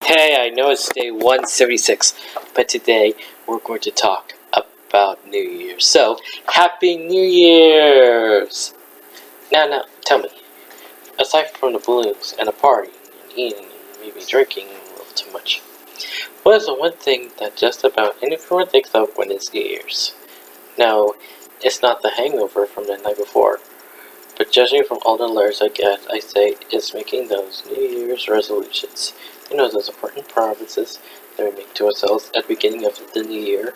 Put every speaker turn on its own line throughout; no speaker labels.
Hey, I know it's day 176, but today we're going to talk about New Year's. So, Happy New Year's! Now, tell me, aside from the balloons and a party and eating and maybe drinking a little too much, what is the one thing that just about anyone thinks of when it's New Year's? No, it's not the hangover from the night before. But judging from all the letters I get, I say it's making those New Year's resolutions. You know, those important promises that we make to ourselves at the beginning of the new year.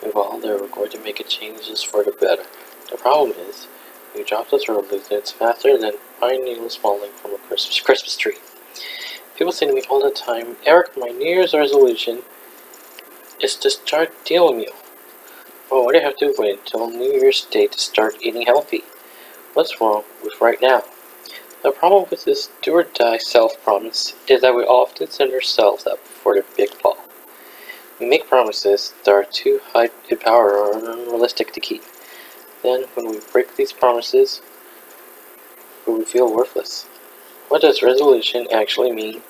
We vow that we're going to make a changes for the better. The problem is, we drop those resolutions faster than pine needles falling from a Christmas tree. People say to me all the time, Eric, my New Year's resolution is to start dealing meal. Well, why do I have to wait until New Year's Day to start eating healthy? What's wrong with right now? The problem with this do or die self-promise is that we often set ourselves up for the big fall. We make promises that are too high in power or unrealistic to keep. Then, when we break these promises, we feel worthless. What does resolution actually mean?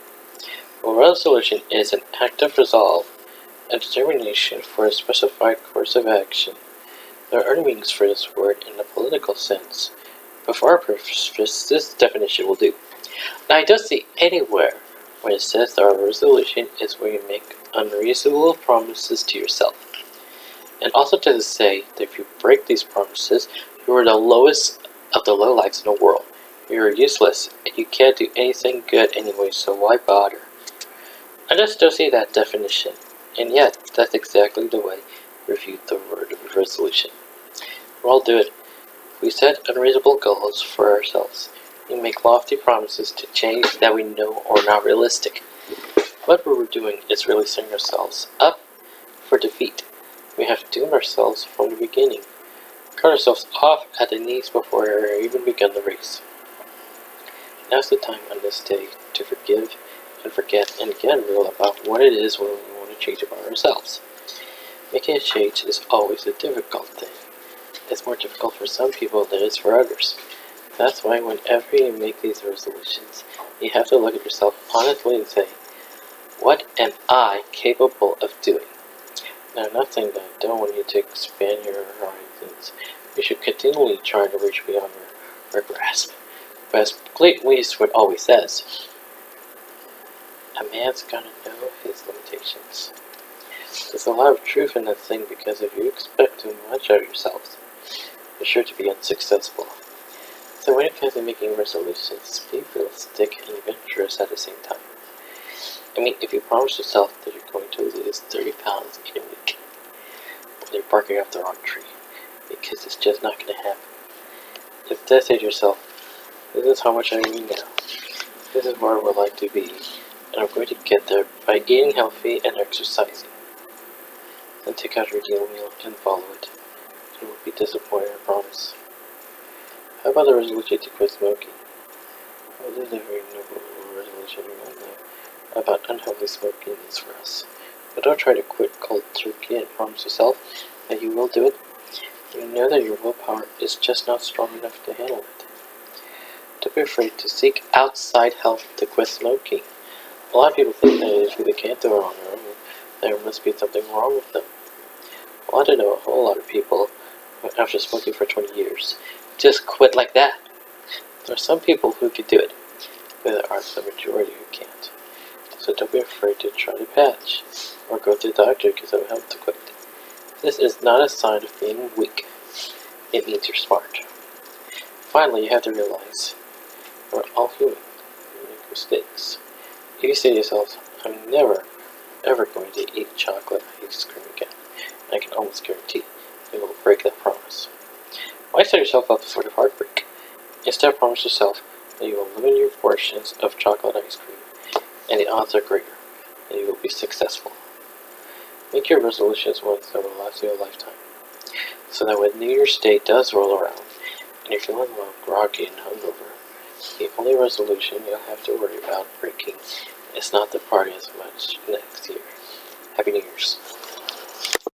Well, resolution is an active resolve, a determination for a specified course of action. There are other meanings for this word in the political sense. But for our purposes, this definition will do. Now, I don't see anywhere where it says that our resolution is where you make unreasonable promises to yourself. And also does it say that if you break these promises, you are the lowest of the lowlights in the world. You are useless, and you can't do anything good anyway, so why bother? I just don't see that definition, and yet that's exactly the way we view the word of resolution. We'll all do it. We set unreasonable goals for ourselves. We make lofty promises to change that we know are not realistic. What we're doing is really setting ourselves up for defeat. We have doomed ourselves from the beginning. Cut ourselves off at the knees before we even begun the race. Now's the time on this day to forgive and forget and get real about what it is we want to change about ourselves. Making a change is always a difficult thing. It's more difficult for some people than it is for others. That's why whenever you make these resolutions, you have to look at yourself honestly and say, what am I capable of doing? Now, I'm not saying that I don't want you to expand your horizons. You should continually try to reach beyond your grasp. But as Clint Eastwood always says, a man's gotta know his limitations. There's a lot of truth in that thing because if you expect too much of yourself, you're sure to be unsuccessful. So when it comes to making resolutions, be realistic and adventurous at the same time. I mean, if you promise yourself that you're going to lose 30 pounds in a week, well, you're barking up the wrong tree, because it's just not going to happen. Instead, say to yourself, this is how much I weigh now. This is where I would like to be, and I'm going to get there by eating healthy and exercising. Then take out your deal meal and follow it. You won't be disappointed, I promise. How about the resolution to quit smoking? Well, this is a very noble resolution, I know, about unhealthy smoking is for us. But don't try to quit cold turkey and promise yourself that you will do it. You know that your willpower is just not strong enough to handle it. Don't be afraid to seek outside help to quit smoking. A lot of people think that if they can't do it on their own, there must be something wrong with them. Well, I don't know a whole lot of people after smoking for 20 years just quit like that. There are some people who can do it, but there are the majority who can't. So don't be afraid to try to patch, or go to the doctor because it will help to quit. This is not a sign of being weak. It means you're smart. Finally, you have to realize we're all human. We make mistakes. If you say to yourself, I'm never, ever going to eat chocolate ice cream again, I can almost guarantee you will break that promise. Why set yourself up for the heartbreak? Instead, promise yourself that you will limit your portions of chocolate ice cream, and the odds are greater that you will be successful. Make your resolutions ones that will last you a lifetime, so that when New Year's Day does roll around, and you're feeling a little groggy and hungover, the only resolution you'll have to worry about breaking is not to party as much next year. Happy New Year's.